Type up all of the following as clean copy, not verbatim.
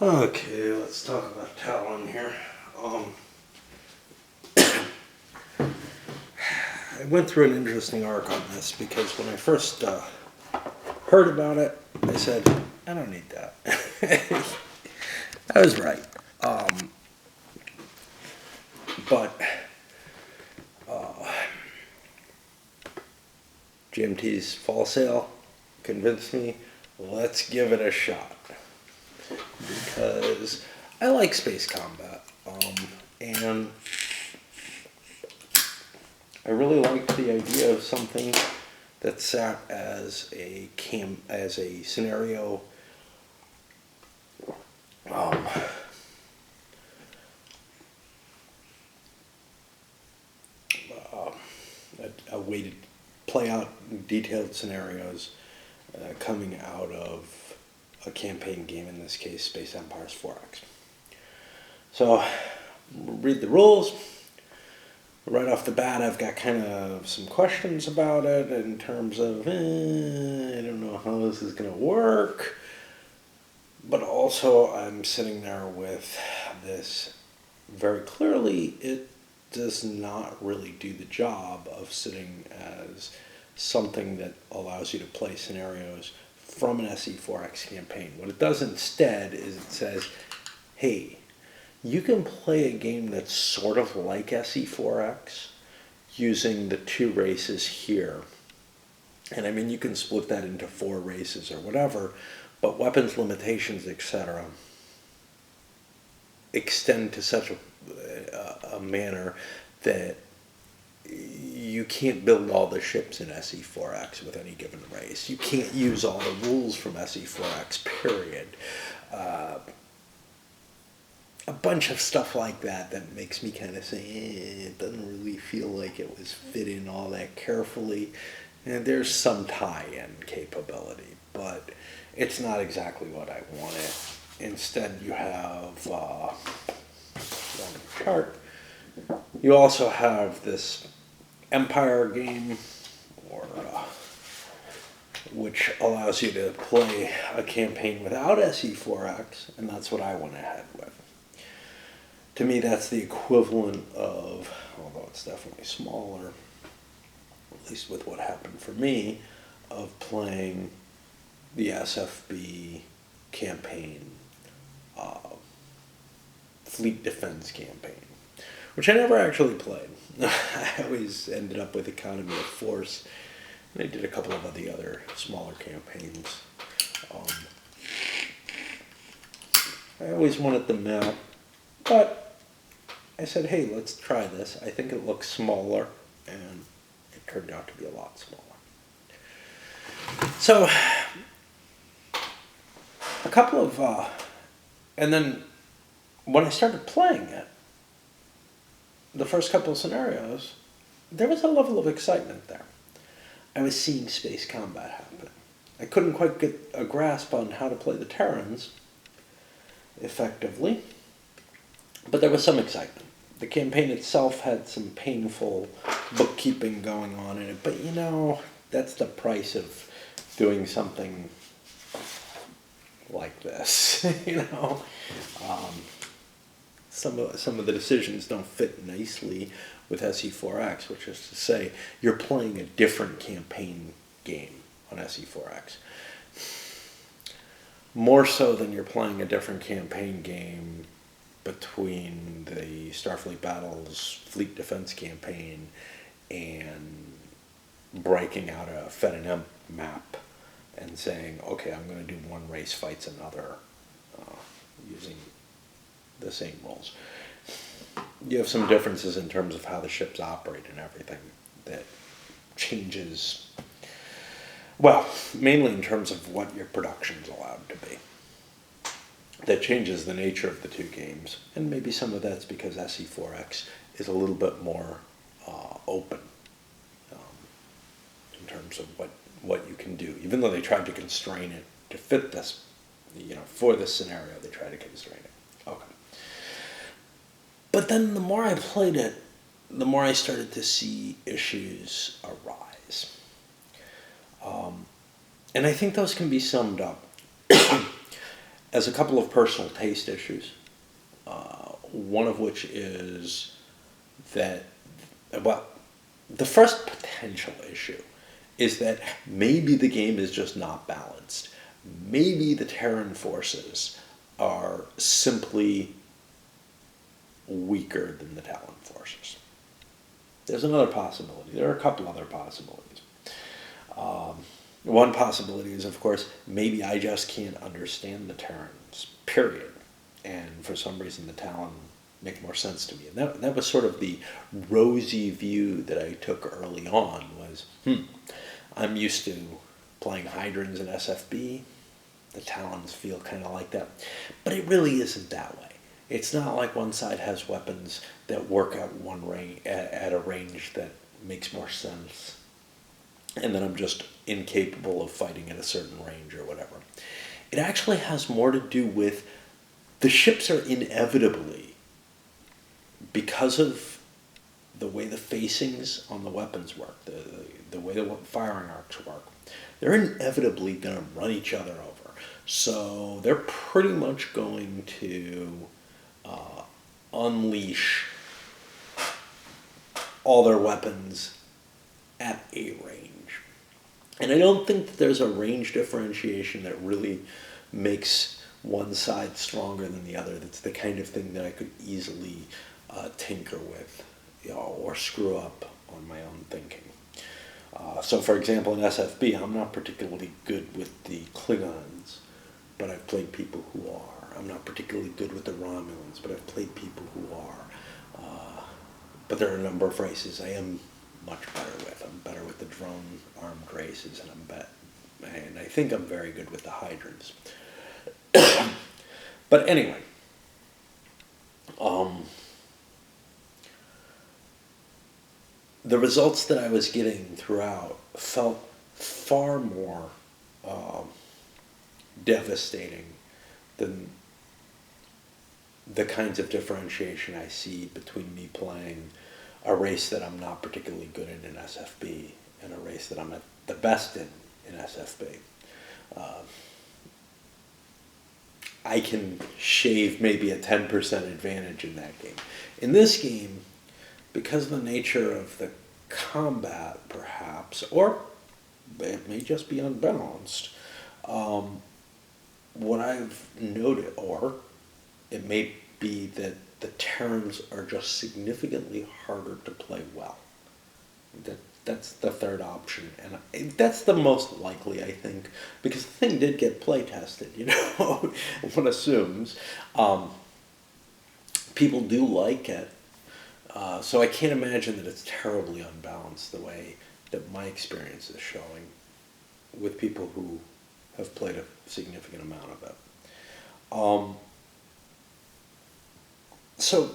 Okay, let's talk about Talon here. I went through an interesting arc on this because when I first heard about it, I said, I don't need that. I was right. But GMT's fall sale convinced me, let's give it a shot. Because I like space combat. And I really liked the idea of something that sat as a scenario a way to play out detailed scenarios coming out of a campaign game, in this case Space Empires 4X. So read the rules. Right off the bat, I've got kind of some questions about it in terms of, I don't know how this is going to work. But also, I'm sitting there with this very clearly, it does not really do the job of sitting as something that allows you to play scenarios from an SE4X campaign. What it does instead is it says, hey, you can play a game that's sort of like SE4X using the 2 races here. And I mean, you can split that into 4 races or whatever, but weapons limitations, etc., extend to such a manner that you can't build all the ships in SE4X with any given race. You can't use all the rules from SE4X, period. A bunch of stuff like that makes me kind of say, it doesn't really feel like it was fit in all that carefully. And there's some tie-in capability, but it's not exactly what I wanted. Instead, you have on the chart. You also have this Empire game, which allows you to play a campaign without SE4X, and that's what I went ahead with. To me, that's the equivalent of, although it's definitely smaller, at least with what happened for me, of playing the SFB campaign, Fleet Defense campaign, which I never actually played. I always ended up with Economy of Force, and I did a couple of the other smaller campaigns. I always wanted the map, but I said, hey, let's try this. I think it looks smaller, and it turned out to be a lot smaller. So, a couple of, and then when I started playing it, the first couple of scenarios, there was a level of excitement there. I was seeing space combat happen. I couldn't quite get a grasp on how to play the Terrans effectively, but there was some excitement. The campaign itself had some painful bookkeeping going on in it, but you know, that's the price of doing something like this. You know, some of the decisions don't fit nicely with SE4X, which is to say, you're playing a different campaign game on SE4X. More so than you're playing a different campaign game between the Starfleet Battles Fleet Defense campaign and breaking out a Fed and M map and saying, okay, I'm going to do one race fights another using the same rules. You have some differences in terms of how the ships operate and everything that changes, well, mainly in terms of what your production's allowed to be. That changes the nature of the two games, and maybe some of that's because SE4X is a little bit more open in terms of what you can do. Even though they tried to constrain it to fit this, you know, for this scenario, they tried to constrain it. Okay. But then the more I played it, the more I started to see issues arise. And I think those can be summed up has a couple of personal taste issues. One of which is that, well, the first potential issue is that maybe the game is just not balanced. Maybe the Terran forces are simply weaker than the Talon forces. There's another possibility. There are a couple other possibilities. One possibility is, of course, maybe I just can't understand the Terrans, period. And for some reason the Talon make more sense to me. And that was sort of the rosy view that I took early on was, I'm used to playing Hydrons in SFB. The Talons feel kind of like that. But it really isn't that way. It's not like one side has weapons that work at one range, at a range that makes more sense, and then I'm just incapable of fighting at a certain range or whatever. It actually has more to do with the ships are inevitably, because of the way the facings on the weapons work, the way the firing arcs work, they're inevitably going to run each other over. So they're pretty much going to unleash all their weapons at a range. And I don't think that there's a range differentiation that really makes one side stronger than the other. That's the kind of thing that I could easily tinker with, or screw up on my own thinking. So for example, in SFB, I'm not particularly good with the Klingons, but I've played people who are. I'm not particularly good with the Romulans, but I've played people who are. But there are a number of races I am much better with. I'm better with the drone armed races, and I think I'm very good with the Hydrants. But anyway, the results that I was getting throughout felt far more devastating than the kinds of differentiation I see between me playing a race that I'm not particularly good in SFB and a race that I'm at the best in SFB. I can shave maybe a 10% advantage in that game. In this game, because of the nature of the combat, perhaps, or it may just be unbalanced, what I've noted, or it may be that the Terrans are just significantly harder to play well. That's the third option, and that's the most likely, I think, because the thing did get play tested, one assumes. People do like it, so I can't imagine that it's terribly unbalanced the way that my experience is showing with people who have played a significant amount of it. So,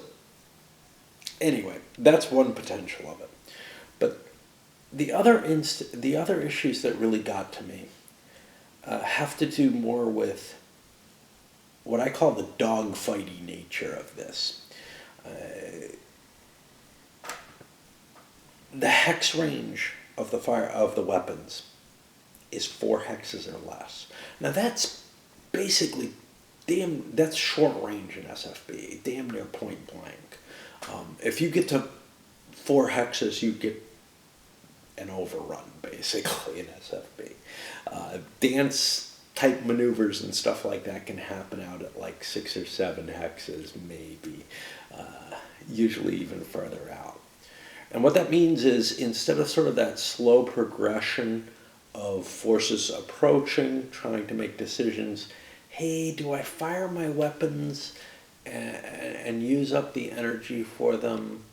anyway, that's one potential of it. But the other issues that really got to me have to do more with what I call the dogfighty nature of this. The hex range of the weapons is 4 hexes or less. Now that's basically that's short range in SFB, damn near point blank. If you get to 4 hexes, you get an overrun, basically, in SFB. Dance type maneuvers and stuff like that can happen out at like 6 or 7 hexes, maybe, usually even further out. And what that means is, instead of sort of that slow progression of forces approaching, trying to make decisions, hey, do I fire my weapons and use up the energy for them,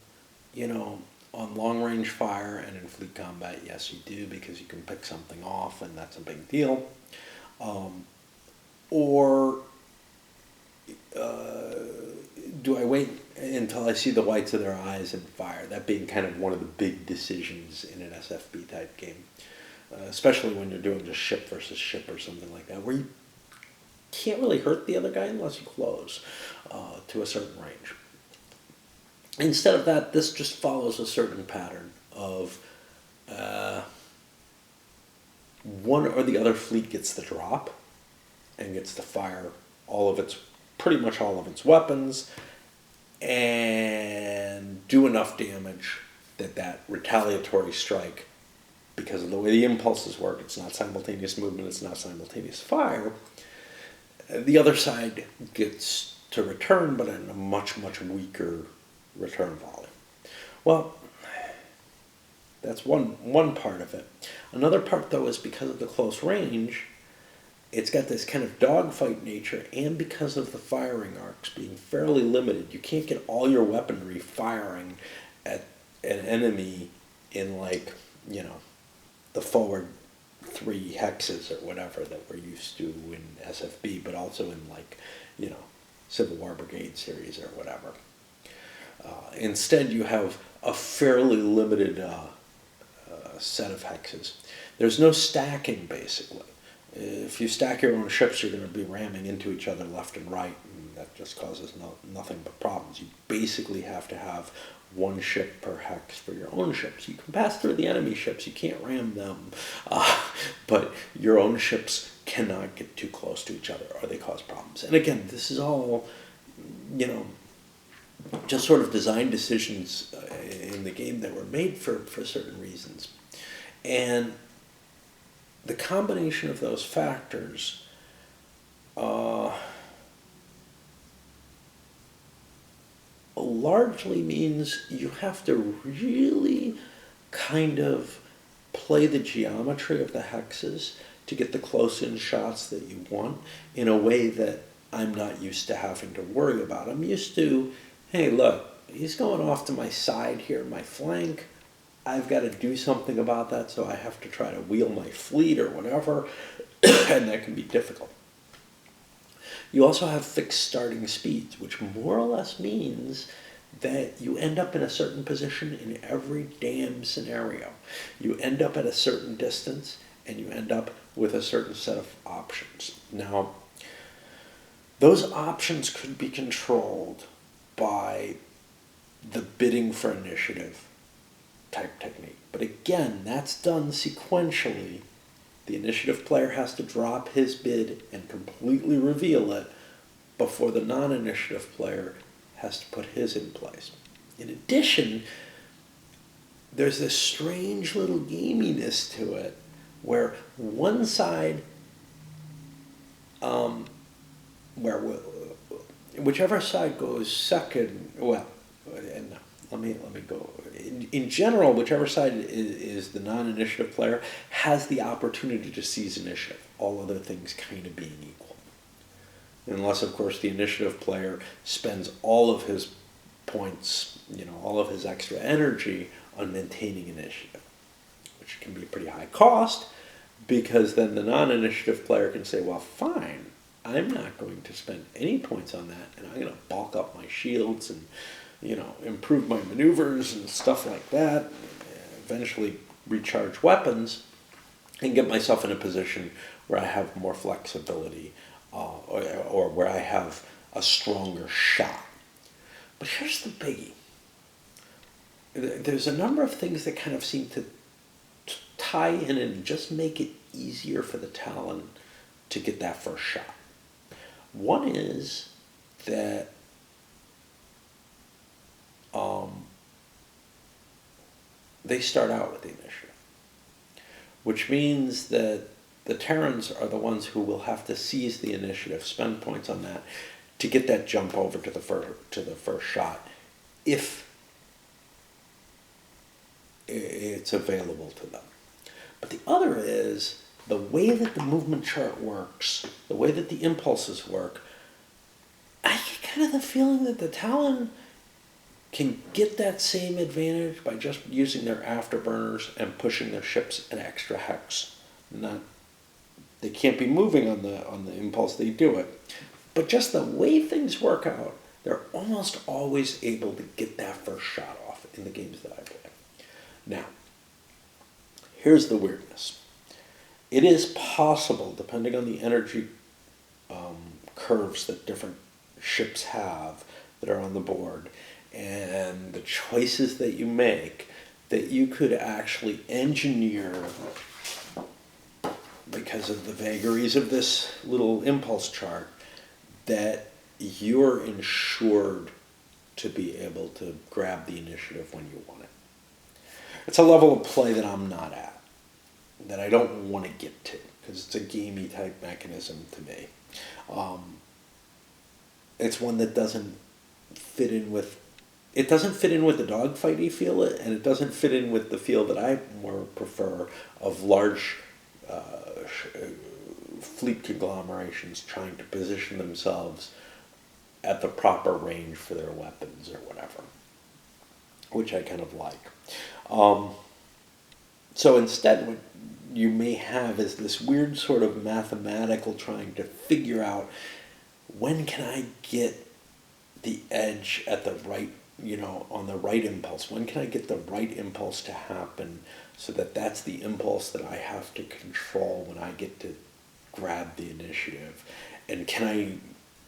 on long-range fire, and in fleet combat, yes, you do, because you can pick something off, and that's a big deal. Or do I wait until I see the whites of their eyes and fire? That being kind of one of the big decisions in an SFB type game, especially when you're doing just ship versus ship or something like that, where you can't really hurt the other guy unless you close to a certain range. Instead of that, this just follows a certain pattern of one or the other fleet gets the drop and gets to fire pretty much all of its weapons, and do enough damage that retaliatory strike, because of the way the impulses work, it's not simultaneous movement, it's not simultaneous fire, the other side gets to return, but in a much, much weaker return volley. Well, that's one part of it. Another part, though, is because of the close range, it's got this kind of dogfight nature, and because of the firing arcs being fairly limited, you can't get all your weaponry firing at an enemy in, like, you know, the forward 3 hexes or whatever that we're used to in SFB, but also in, like, you know, Civil War Brigade series or whatever. Instead, you have a fairly limited set of hexes. There's no stacking, basically. If you stack your own ships, you're going to be ramming into each other left and right, and that just causes nothing but problems. You basically have to have one ship per hex for your own ships. You can pass through the enemy ships, you can't ram them, but your own ships cannot get too close to each other or they cause problems. And again, this is all, you know, just sort of design decisions in the game that were made for certain reasons. And the combination of those factors largely means you have to really kind of play the geometry of the hexes to get the close-in shots that you want in a way that I'm not used to having to worry about. I'm used to, hey, look, he's going off to my side here, my flank. I've got to do something about that, so I have to try to wheel my fleet or whatever, and that can be difficult. You also have fixed starting speeds, which more or less means that you end up in a certain position in every damn scenario. You end up at a certain distance, and you end up with a certain set of options. Now, those options could be controlled by the bidding for initiative type technique. But again, that's done sequentially. The initiative player has to drop his bid and completely reveal it before the non-initiative player has to put his in place. In addition, there's this strange little gaminess to it where one side, whichever side goes second, well, and let me go. In general, whichever side is the non-initiative player has the opportunity to seize initiative, all other things kind of being equal. Unless, of course, the initiative player spends all of his points, you know, all of his extra energy on maintaining initiative, which can be a pretty high cost, because then the non-initiative player can say, well, fine, I'm not going to spend any points on that, and I'm going to bulk up my shields and, you know, improve my maneuvers and stuff like that, eventually recharge weapons, and get myself in a position where I have more flexibility or where I have a stronger shot. But here's the biggie. There's a number of things that kind of seem to tie in and just make it easier for the Talon to get that first shot. One is that they start out with the initiative, which means that the Terrans are the ones who will have to seize the initiative, spend points on that, to get that jump over to the first shot, if it's available to them. But the other is the way that the movement chart works, the way that the impulses work. I get kind of the feeling that the Talon can get that same advantage by just using their afterburners and pushing their ships an extra hex. They can't be moving on the impulse they do it. But just the way things work out, they're almost always able to get that first shot off in the games that I play. Now, here's the weirdness. It is possible, depending on the energy curves that different ships have that are on the board, and the choices that you make, that you could actually engineer, because of the vagaries of this little impulse chart, that you're ensured to be able to grab the initiative when you want it. It's a level of play that I'm not at, that I don't want to get to, because it's a gamey type mechanism to me. It's one that doesn't fit in with, it doesn't fit in with the dogfighty feel, and it doesn't fit in with the feel that I more prefer of large fleet conglomerations trying to position themselves at the proper range for their weapons or whatever, which I kind of like. So instead, what you may have is this weird sort of mathematical trying to figure out, when can I get the edge at the right, on the right impulse? When can I get the right impulse to happen so that that's the impulse that I have to control when I get to grab the initiative? And can I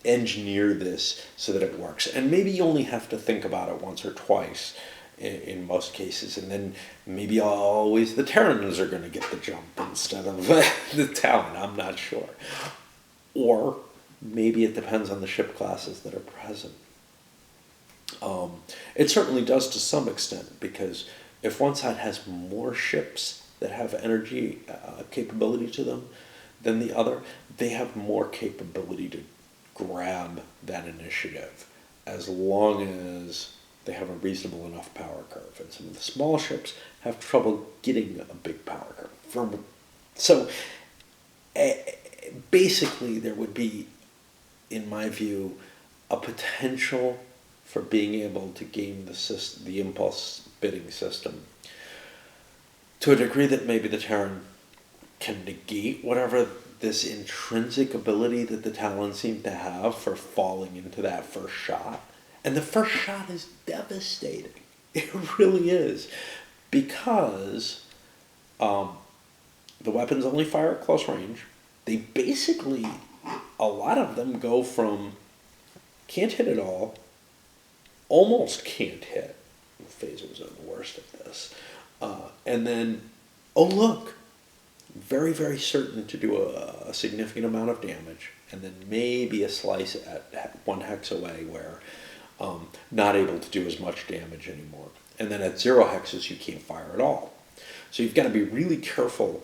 engineer this so that it works? And maybe you only have to think about it once or twice in most cases, and then maybe always the Terrans are going to get the jump instead of the Talon. I'm not sure. Or maybe it depends on the ship classes that are present. It certainly does to some extent, because if one side has more ships that have energy capability to them than the other, they have more capability to grab that initiative, as long as they have a reasonable enough power curve. And some of the small ships have trouble getting a big power curve. So basically there would be, in my view, a potential for being able to game the impulse bidding system to a degree that maybe the Terran can negate whatever this intrinsic ability that the Talon seem to have for falling into that first shot. And the first shot is devastating. It really is. Because the weapons only fire at close range. They basically, a lot of them go from can't hit at all, almost can't hit. Phasers are the worst at this. And then, oh look, very, very certain to do a significant amount of damage. And then maybe a slice at 1 hex away where not able to do as much damage anymore. And then at 0 hexes, you can't fire at all. So you've got to be really careful.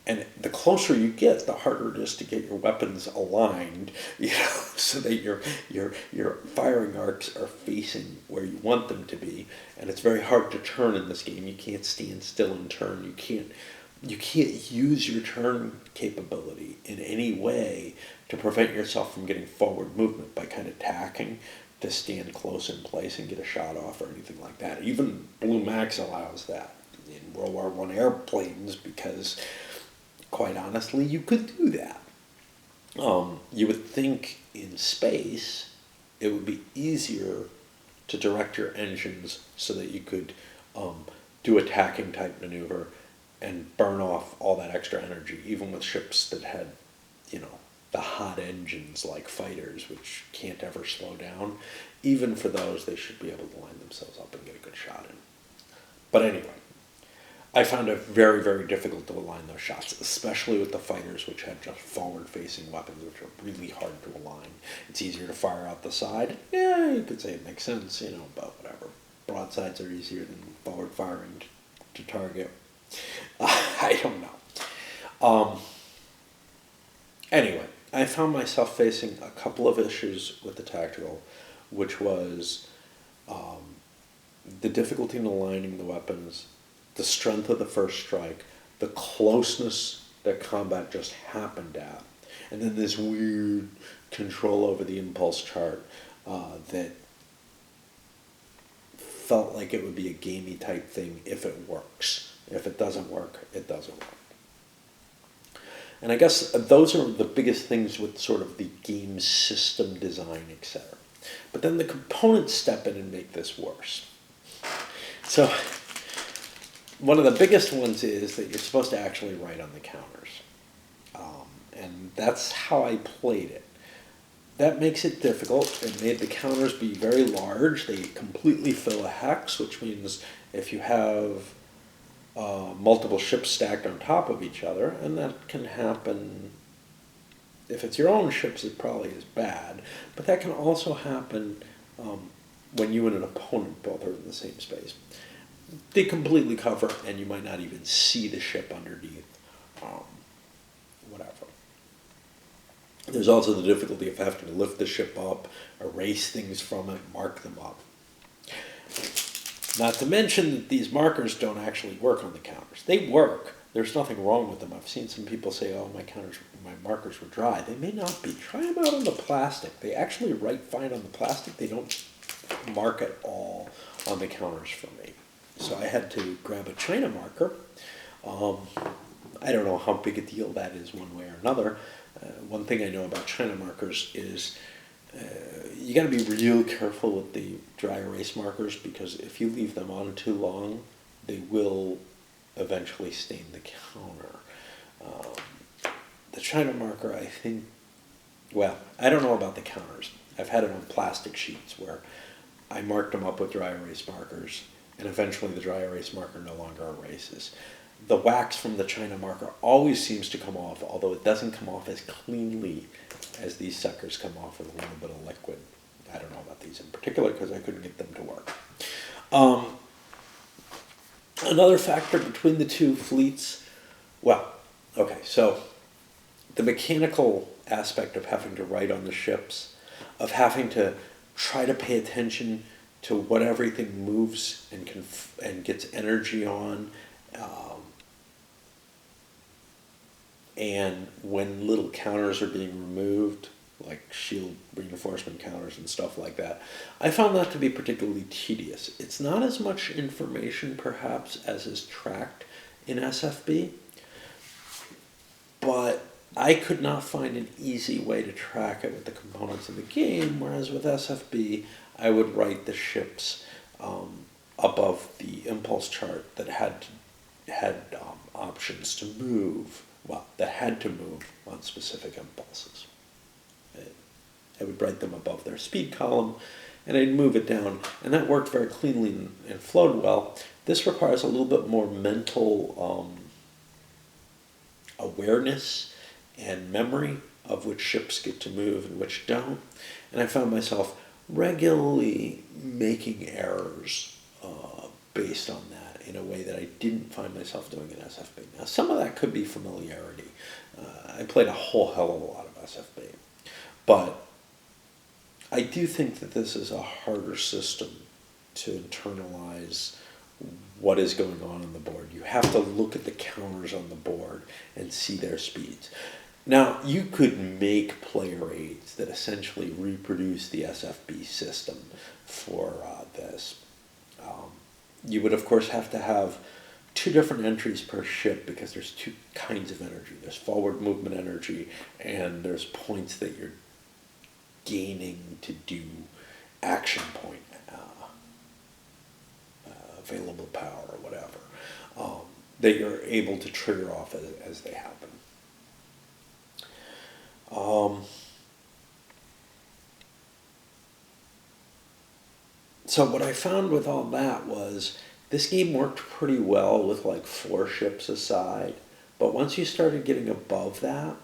And the closer you get, the harder it is to get your weapons aligned, so that your firing arcs are facing where you want them to be. And it's very hard to turn in this game. You can't stand still and turn. You can't use your turn capability in any way to prevent yourself from getting forward movement by kind of tacking to stand close in place and get a shot off or anything like that. Even Blue Max allows that in World War I airplanes, because, quite honestly, you could do that. You would think in space it would be easier to direct your engines so that you could do a tacking type maneuver and burn off all that extra energy, even with ships that had, the hot engines like fighters, which can't ever slow down. Even for those, they should be able to line themselves up and get a good shot in. But anyway, I found it very, very difficult to align those shots, especially with the fighters, which had just forward-facing weapons, which are really hard to align. It's easier to fire out the side. Yeah, you could say it makes sense, but whatever. Broadsides are easier than forward firing to target. I don't know. Anyway, I found myself facing a couple of issues with the tactical, which was the difficulty in aligning the weapons, the strength of the first strike, the closeness that combat just happened at, and then this weird control over the impulse chart that felt like it would be a gamey type thing if it works. If it doesn't work, it doesn't work. And I guess those are the biggest things with sort of the game system design, etc. But then the components step in and make this worse. So one of the biggest ones is that you're supposed to actually write on the counters. And that's how I played it. That makes it difficult. It made the counters be very large. They completely fill a hex, which means if you have multiple ships stacked on top of each other, and that can happen If it's your own ships, it probably is bad, but that can also happen when you and an opponent both are in the same space. They completely cover, and you might not even see the ship underneath. Whatever. There's also the difficulty of having to lift the ship up, erase things from it, mark them up. Not to mention that these markers don't actually work on the counters. They work. There's nothing wrong with them. I've seen some people say, "Oh, my markers were dry." They may not be. Try them out on the plastic. They actually write fine on the plastic. They don't mark at all on the counters for me. So I had to grab a China marker. I don't know how big a deal that is one way or another. One thing I know about China markers is you got to be real careful with the dry erase markers, because if you leave them on too long, they will eventually stain the counter. The China marker, I think, well, I don't know about the counters. I've had it on plastic sheets where I marked them up with dry erase markers, and eventually the dry erase marker no longer erases. The wax from the China marker always seems to come off, although it doesn't come off as cleanly as these suckers come off with a little bit of liquid. I don't know about these in particular because I couldn't get them to work. Another factor between the two fleets, well, okay, so the mechanical aspect of having to write on the ships, of having to try to pay attention to what everything moves and gets energy on, and when little counters are being removed, like shield reinforcement counters and stuff like that, I found that to be particularly tedious. It's not as much information, perhaps, as is tracked in SFB, but I could not find an easy way to track it with the components in the game, whereas with SFB, I would write the ships above the impulse chart that had options to move, well, that had to move on specific impulses. I would write them above their speed column, and I'd move it down, and that worked very cleanly and flowed well. This requires a little bit more mental awareness and memory of which ships get to move and which don't, and I found myself regularly making errors based on that in a way that I didn't find myself doing in SFB. Now, some of that could be familiarity. I played a whole hell of a lot of SFB, but I do think that this is a harder system to internalize what is going on the board. You have to look at the counters on the board and see their speeds. Now, you could make player aids that essentially reproduce the SFB system for this. You would, of course, have to have 2 different entries per ship, because there's 2 kinds of energy. There's forward movement energy, and there's points that you're gaining to do action point, available power or whatever, that you're able to trigger off as they happen. So what I found with all that was this game worked pretty well with like 4 ships aside, but once you started getting above that,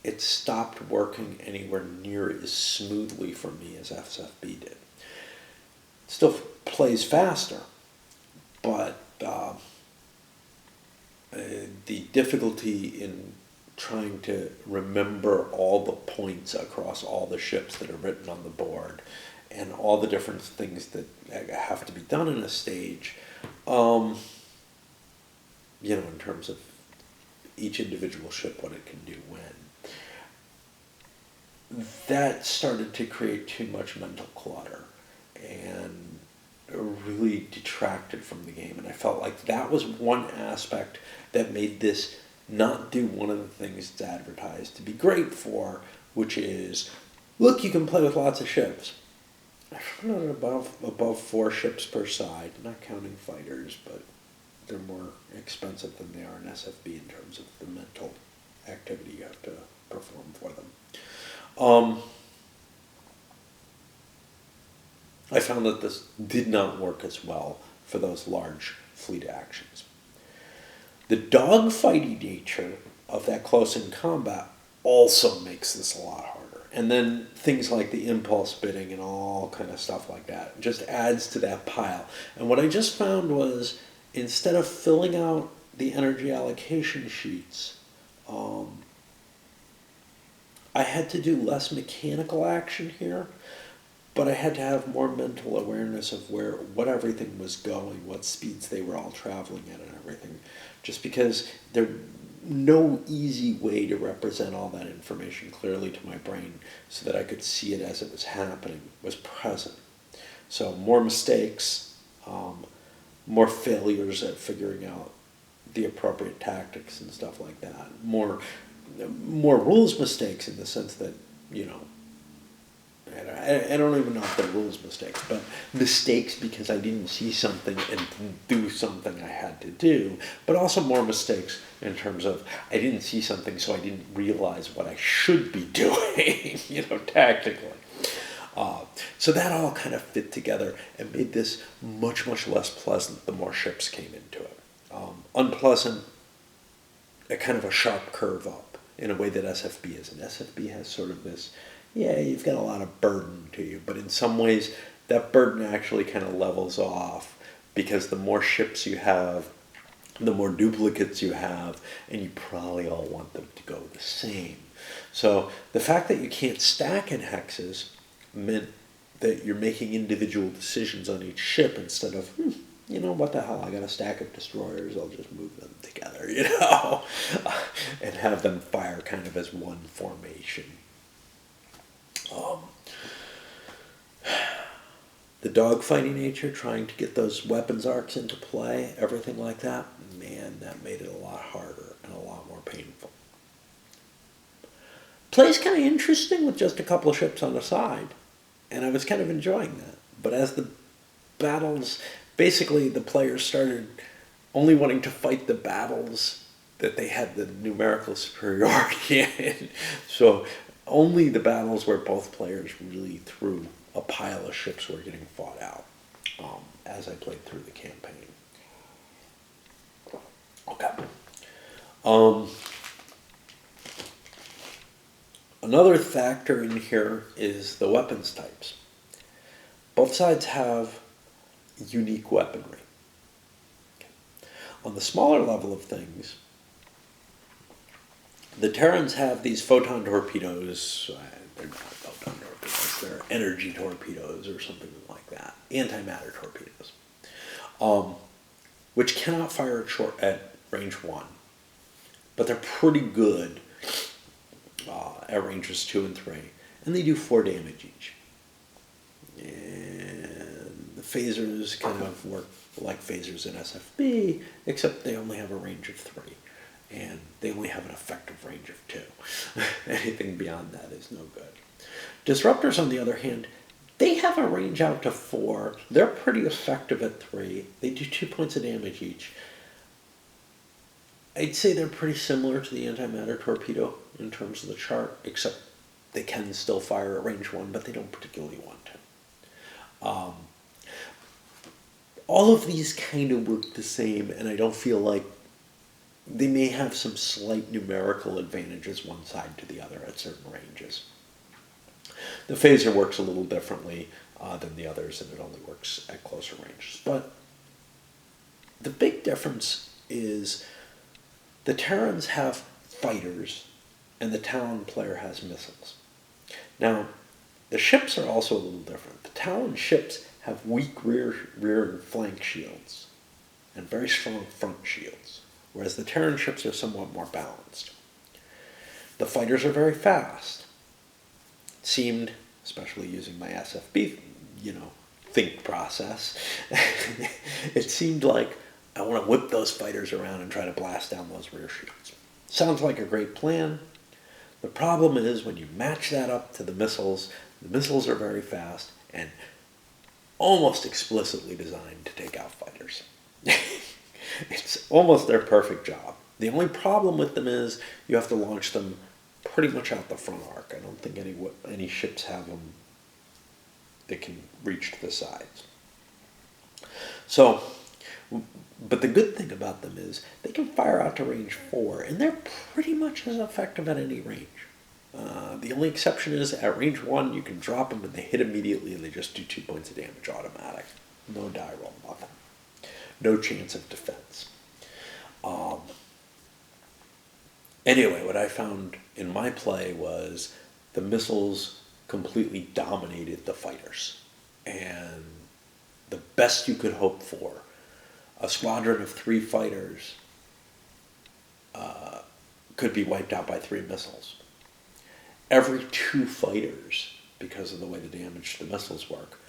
it stopped working anywhere near as smoothly for me as SFB did. It still plays faster, but the difficulty in trying to remember all the points across all the ships that are written on the board and all the different things that have to be done in a stage, in terms of each individual ship, what it can do when. That started to create too much mental clutter and really detracted from the game. And I felt like that was one aspect that made this not do one of the things it's advertised to be great for, which is, look, you can play with lots of ships. I found it above 4 ships per side, not counting fighters, but they're more expensive than they are in SFB in terms of the mental activity you have to perform for them. I found that this did not work as well for those large fleet actions. The dogfighty nature of that close-in combat also makes this a lot harder. And then things like the impulse bidding and all kind of stuff like that just adds to that pile. And what I just found was, instead of filling out the energy allocation sheets, I had to do less mechanical action here, but I had to have more mental awareness of what everything was going, what speeds they were all traveling at, and everything. Just because there no easy way to represent all that information clearly to my brain so that I could see it as it was happening was present. So more mistakes, more failures at figuring out the appropriate tactics and stuff like that. More rules mistakes in the sense that, you know, I don't even know if they're rules mistakes, but mistakes because I didn't see something and do something I had to do, but also more mistakes in terms of I didn't see something, so I didn't realize what I should be doing, you know, tactically. So that all kind of fit together and made this much, much less pleasant the more ships came into it. Unpleasant, a kind of a sharp curve up in a way that SFB is. And SFB has sort of this, yeah, you've got a lot of burden to you, but in some ways that burden actually kind of levels off because the more ships you have, the more duplicates you have, and you probably all want them to go the same. So the fact that you can't stack in hexes meant that you're making individual decisions on each ship instead of, you know, what the hell, I got a stack of destroyers, I'll just move them together, you know, and have them fire kind of as one formation. The dogfighting nature, trying to get those weapons arcs into play, everything like that, man, that made it a lot harder and a lot more painful. Play's kind of interesting with just a couple of ships on the side, and I was kind of enjoying that. But as the battles, basically the players started only wanting to fight the battles that they had the numerical superiority in. So only the battles where both players really threw a pile of ships were getting fought out as I played through the campaign. Okay. Another factor in here is the weapons types. Both sides have unique weaponry. On the smaller level of things, the Terrans have these photon torpedoes. They're not photon torpedoes, they're energy torpedoes or something like that. Antimatter torpedoes. Which cannot fire at range 1. But they're pretty good at ranges 2 and 3. And they do 4 damage each. And the phasers kind of work like phasers in SFB, except they only have a range of 3. And they only have an effective range of 2. Anything beyond that is no good. Disruptors, on the other hand, they have a range out to 4. They're pretty effective at 3. They do 2 points of damage each. I'd say they're pretty similar to the antimatter torpedo in terms of the chart, except they can still fire at range 1, but they don't particularly want to. All of these kind of work the same, and I don't feel like they may have some slight numerical advantages one side to the other at certain ranges. The phaser works a little differently than the others, and it only works at closer ranges. But the big difference is the Terrans have fighters, and the Talon player has missiles. Now, the ships are also a little different. The Talon ships have weak rear and flank shields, and very strong front shields, whereas the Terran ships are somewhat more balanced. The fighters are very fast. It seemed, especially using my SFB, think process, it seemed like I want to whip those fighters around and try to blast down those rear shields. Sounds like a great plan. The problem is when you match that up to the missiles are very fast and almost explicitly designed to take out fighters. It's almost their perfect job. The only problem with them is you have to launch them pretty much out the front arc. I don't think any ships have them that can reach to the sides. So, but the good thing about them is they can fire out to range 4, and they're pretty much as effective at any range. The only exception is at range 1, you can drop them and they hit immediately and they just do 2 points of damage automatic. No die roll, nothing. No chance of defense. Anyway, what I found in my play was the missiles completely dominated the fighters. And the best you could hope for, a squadron of 3 fighters could be wiped out by 3 missiles. Every 2 fighters, because of the way the damage to the missiles work,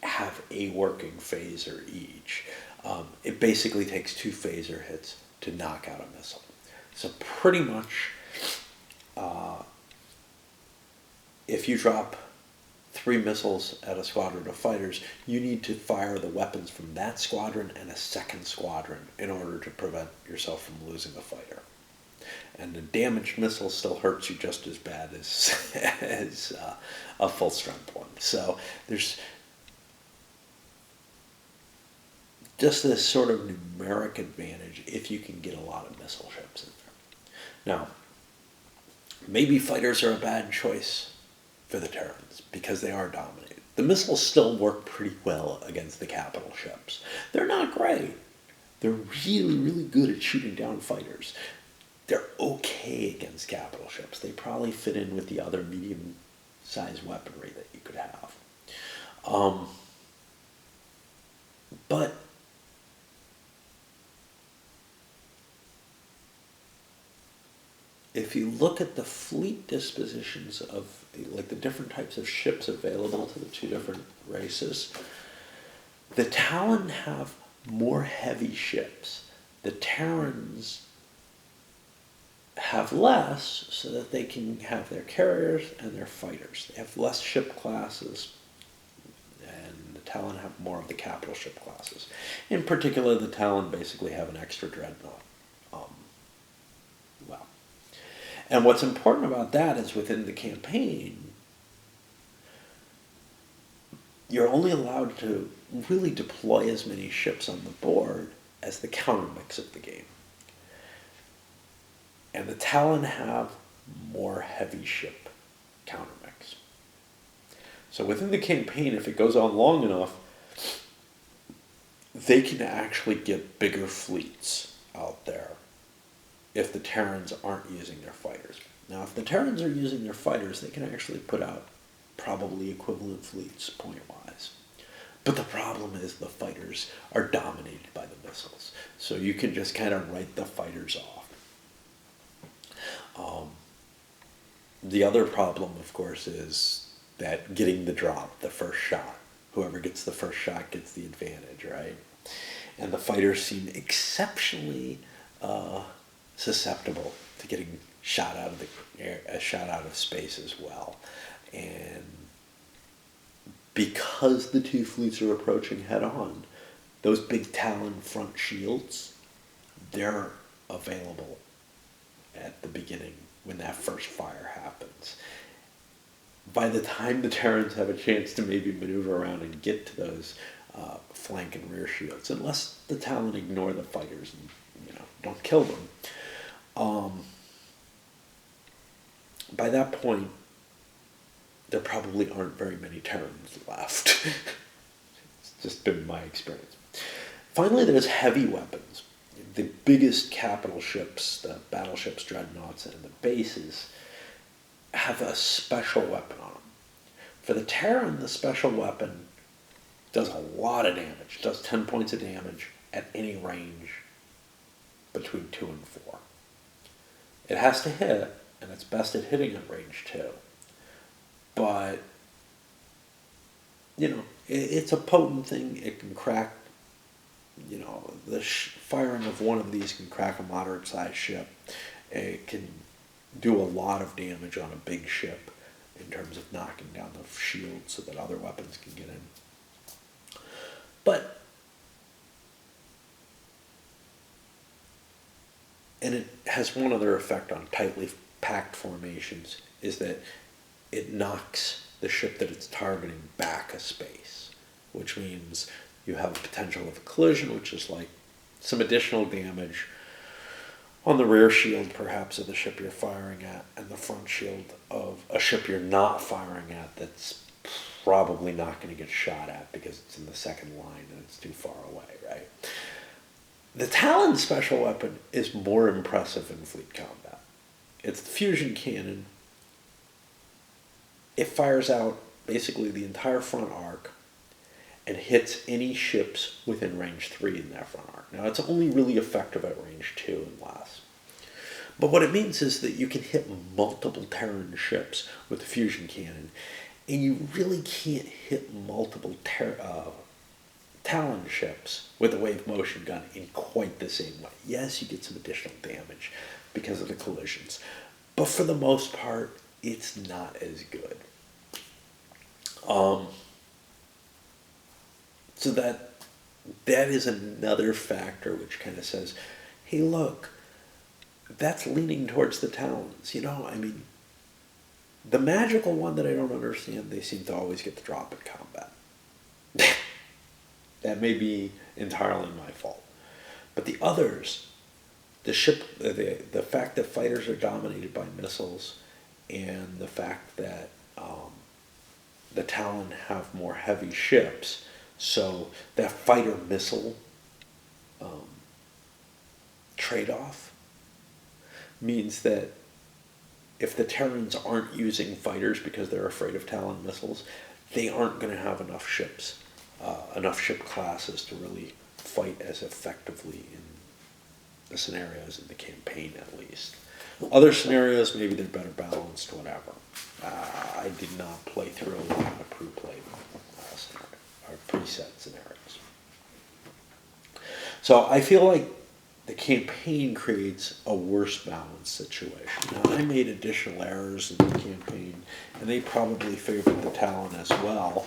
have a working phaser each. It basically takes 2 phaser hits to knock out a missile. So pretty much, if you drop 3 missiles at a squadron of fighters, you need to fire the weapons from that squadron and a second squadron in order to prevent yourself from losing a fighter. And the damaged missile still hurts you just as bad as a full strength one. So there's just this sort of numeric advantage if you can get a lot of missile ships in there. Now, maybe fighters are a bad choice for the Terrans because they are dominated. The missiles still work pretty well against the capital ships. They're not great. They're really, really good at shooting down fighters. They're okay against capital ships. They probably fit in with the other medium-sized weaponry that you could have. But if you look at the fleet dispositions of like the different types of ships available to the 2 different races, the Talon have more heavy ships. The Terrans have less so that they can have their carriers and their fighters. They have less ship classes, and the Talon have more of the capital ship classes. In particular, the Talon basically have an extra dreadnought. And what's important about that is within the campaign, you're only allowed to really deploy as many ships on the board as the counter mix of the game. And the Talon have more heavy ship counter mix. So within the campaign, if it goes on long enough, they can actually get bigger fleets out there if the Terrans aren't using their fighters. Now, if the Terrans are using their fighters, they can actually put out probably equivalent fleets point-wise. But the problem is the fighters are dominated by the missiles. So you can just kind of write the fighters off. The other problem, of course, is that getting the drop, the first shot. Whoever gets the first shot gets the advantage, right? And the fighters seem exceptionally susceptible to getting shot out of the air, shot out of space as well. And because the 2 fleets are approaching head on, those big Talon front shields, they're available at the beginning when that first fire happens. By the time the Terrans have a chance to maybe maneuver around and get to those flank and rear shields, unless the Talon ignore the fighters and don't kill them, by that point, there probably aren't very many Terrans left. It's just been my experience. Finally, there's heavy weapons. The biggest capital ships, the battleships, dreadnoughts, and the bases, have a special weapon on them. For the Terran, the special weapon does a lot of damage. It does 10 points of damage at any range between 2 and 4. It has to hit, and it's best at hitting at range 2. But, it's a potent thing. It can crack, the firing of one of these can crack a moderate-sized ship. It can do a lot of damage on a big ship in terms of knocking down the shield so that other weapons can get in. But, and it has one other effect on tightly packed formations, is that it knocks the ship that it's targeting back a space, which means you have a potential of a collision, which is like some additional damage on the rear shield, perhaps, of the ship you're firing at, and the front shield of a ship you're not firing at that's probably not going to get shot at because it's in the second line and it's too far away, right? The Talon special weapon is more impressive in fleet combat. It's the fusion cannon. It fires out basically the entire front arc and hits any ships within range 3 in that front arc. Now, it's only really effective at range 2 and less. But what it means is that you can hit multiple Terran ships with the fusion cannon, and you really can't hit multiple Talon ships with a wave motion gun in quite the same way. Yes, you get some additional damage because of the collisions, but for the most part, it's not as good. So that is another factor which kind of says, hey, look, that's leaning towards the Talons. I mean, the magical one that I don't understand, they seem to always get the drop in combat. That may be entirely my fault. But the others, the fact that fighters are dominated by missiles, and the fact that the Talon have more heavy ships, so that fighter missile trade-off means that if the Terrans aren't using fighters because they're afraid of Talon missiles, they aren't going to have enough ships, enough ship classes to really fight as effectively in the scenarios in the campaign, at least. Other scenarios, maybe they're better balanced, whatever. I did not play through a lot of pre-played or preset scenarios. So I feel like the campaign creates a worse balanced situation. Now, I made additional errors in the campaign, and they probably favored the Talon as well,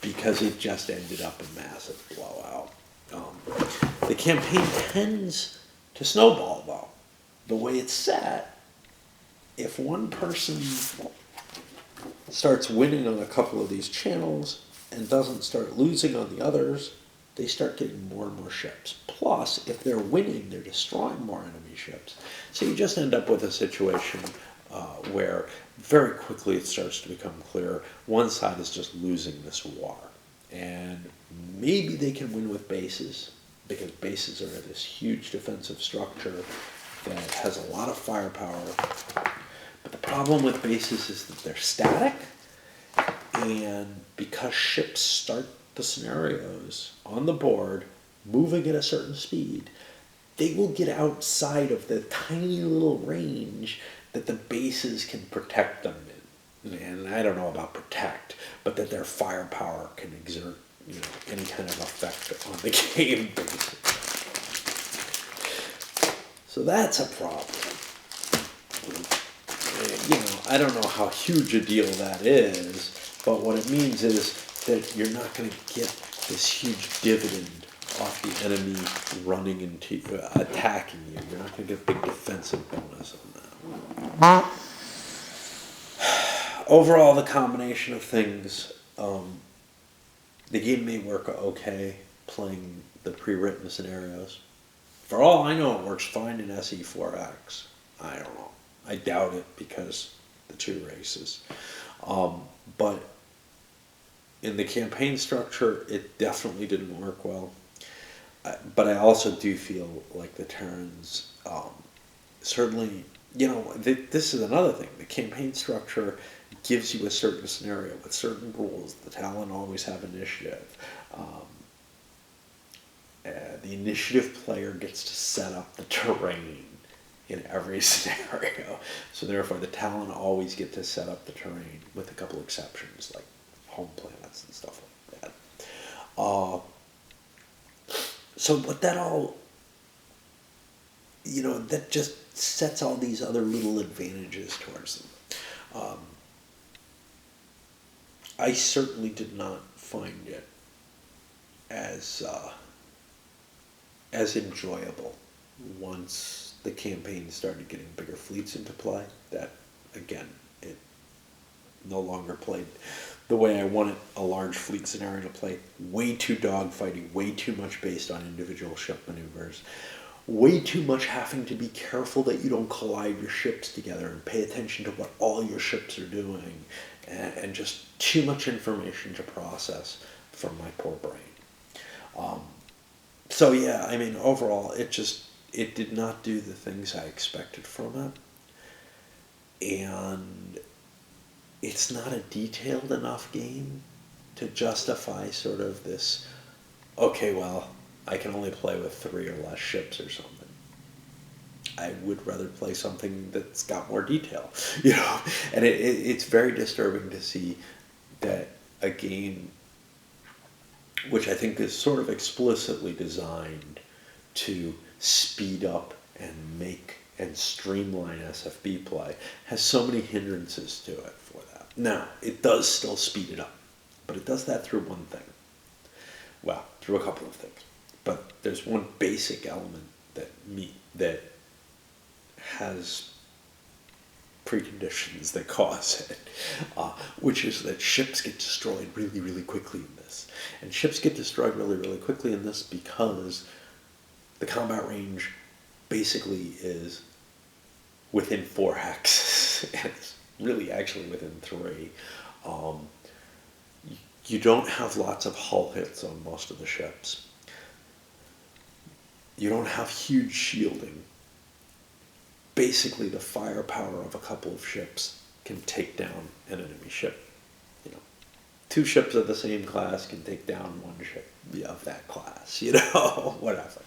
because it just ended up a massive blowout. The campaign tends to snowball, though. The way it's set, if one person starts winning on a couple of these channels and doesn't start losing on the others, they start getting more and more ships. Plus, if they're winning, they're destroying more enemy ships. So you just end up with a situation where very quickly it starts to become clear one side is just losing this war. And maybe they can win with bases, because bases are this huge defensive structure that has a lot of firepower. But the problem with bases is that they're static, and because ships start the scenarios on the board moving at a certain speed, they will get outside of the tiny little range that the bases can protect them in. And I don't know about protect, but that their firepower can exert any kind of effect on the game, basically. So that's a problem. I don't know how huge a deal that is, but what it means is that you're not going to get this huge dividend off the enemy running into attacking you. You're not going to get a big defensive bonus on that. Overall, the combination of things, the game may work okay playing the pre-written scenarios. For all I know, it works fine in SE4X. I don't know. I doubt it because the two races. But in the campaign structure, it definitely didn't work well. But I also do feel like the Terrans certainly, this is another thing. The campaign structure gives you a certain scenario with certain rules. The Talon always have initiative. The initiative player gets to set up the terrain in every scenario. So therefore, the Talon always get to set up the terrain, with a couple exceptions, like home planets and stuff like that. So what that all, that just sets all these other little advantages towards them. I certainly did not find it as enjoyable once the campaign started getting bigger fleets into play. That, again, it no longer played the way I wanted a large fleet scenario to play. Way too dogfighting, way too much based on individual ship maneuvers. way too much having to be careful that you don't collide your ships together and pay attention to what all your ships are doing, and just too much information to process for my poor brain. So yeah, I mean, overall, it did not do the things I expected from it, and it's not a detailed enough game to justify sort of this, okay, well, I can only play with 3 or less ships or something. I would rather play something that's got more detail, and it's very disturbing to see that a game which I think is sort of explicitly designed to speed up and make and streamline SFB play, has so many hindrances to it for that. Now, it does still speed it up, but it does that through one thing. Well, through a couple of things. But there's one basic element that has preconditions that cause it, which is that ships get destroyed really, really quickly in this. And ships get destroyed really, really quickly in this because the combat range basically is within 4 hexes, and it's really actually within 3. You don't have lots of hull hits on most of the ships. You don't have huge shielding. Basically, the firepower of a couple of ships can take down an enemy ship. 2 ships of the same class can take down 1 ship of that class. Whatever.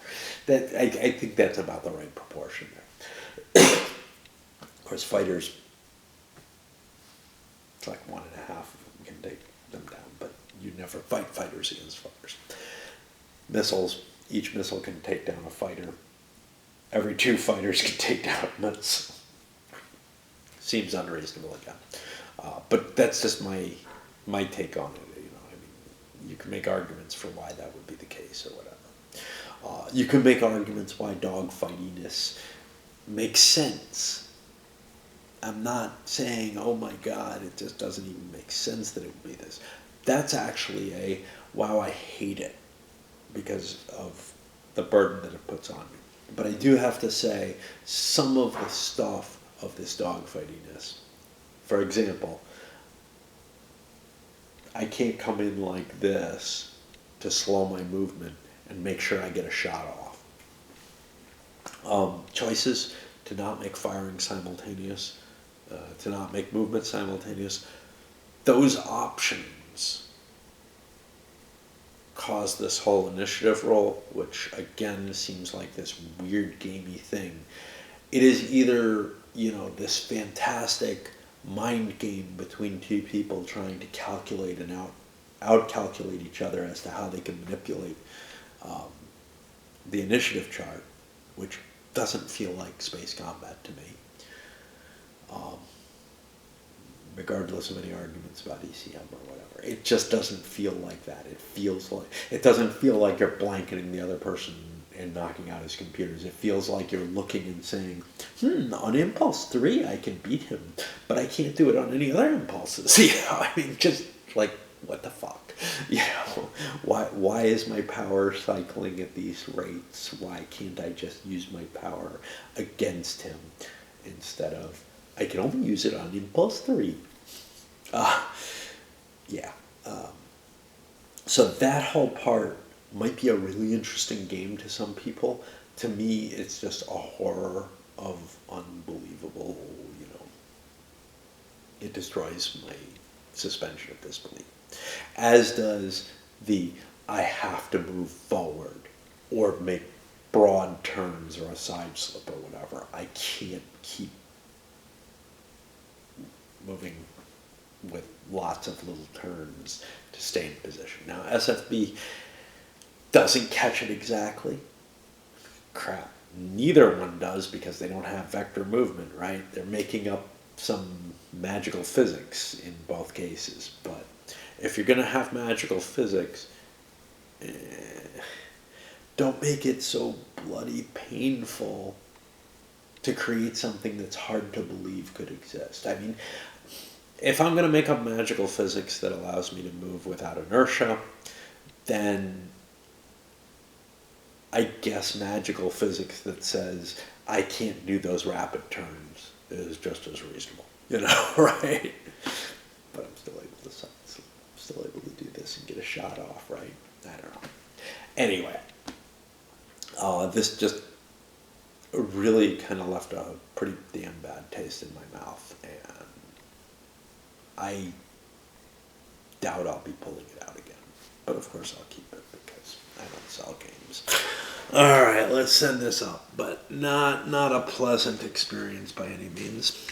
I think that's about the right proportion there. Of course, fighters, it's like 1.5 of them can take them down, but you never fight fighters against fighters. Missiles, each missile can take down a fighter. Every 2 fighters can take down a missile. Seems unreasonable again. But that's just my take on it. You can make arguments for why that would be the case or whatever. You can make arguments why dogfightiness makes sense. I'm not saying, oh my God, it just doesn't even make sense that it would be this. That's actually wow, I hate it because of the burden that it puts on me. But I do have to say, some of the stuff of this dogfightiness, for example, I can't come in like this to slow my movement and make sure I get a shot off. Choices to not make firing simultaneous, to not make movement simultaneous, those options cause this whole initiative roll, which again seems like this weird gamey thing. It is either, this fantastic mind game between 2 people trying to calculate and out-calculate each other as to how they can manipulate the initiative chart, which doesn't feel like space combat to me. Regardless of any arguments about ECM or whatever. It just doesn't feel like that. It doesn't feel like you're blanketing the other person and knocking out his computers. It feels like you're looking and saying, on impulse 3 I can beat him, but I can't do it on any other impulses. Just like, what the fuck? Why is my power cycling at these rates? Why can't I just use my power against him instead of, I can only use it on impulse 3. So that whole part might be a really interesting game to some people. To me, it's just a horror of unbelievable, it destroys my suspension of disbelief. As does the, I have to move forward or make broad turns or a side slip or whatever. I can't keep moving with lots of little turns to stay in position. Now, SFB doesn't catch it exactly. Crap. Neither one does because they don't have vector movement, right? They're making up some magical physics in both cases. But if you're going to have magical physics, don't make it so bloody painful to create something that's hard to believe could exist. I mean, if I'm going to make up magical physics that allows me to move without inertia, then I guess, magical physics that says I can't do those rapid turns is just as reasonable, right? But I'm still able to do this and get a shot off, right? I don't know. Anyway, this just really kind of left a pretty damn bad taste in my mouth, and I doubt I'll be pulling it out again. But of course I'll keep it because I don't sell games. All right, let's send this up, but not a pleasant experience by any means.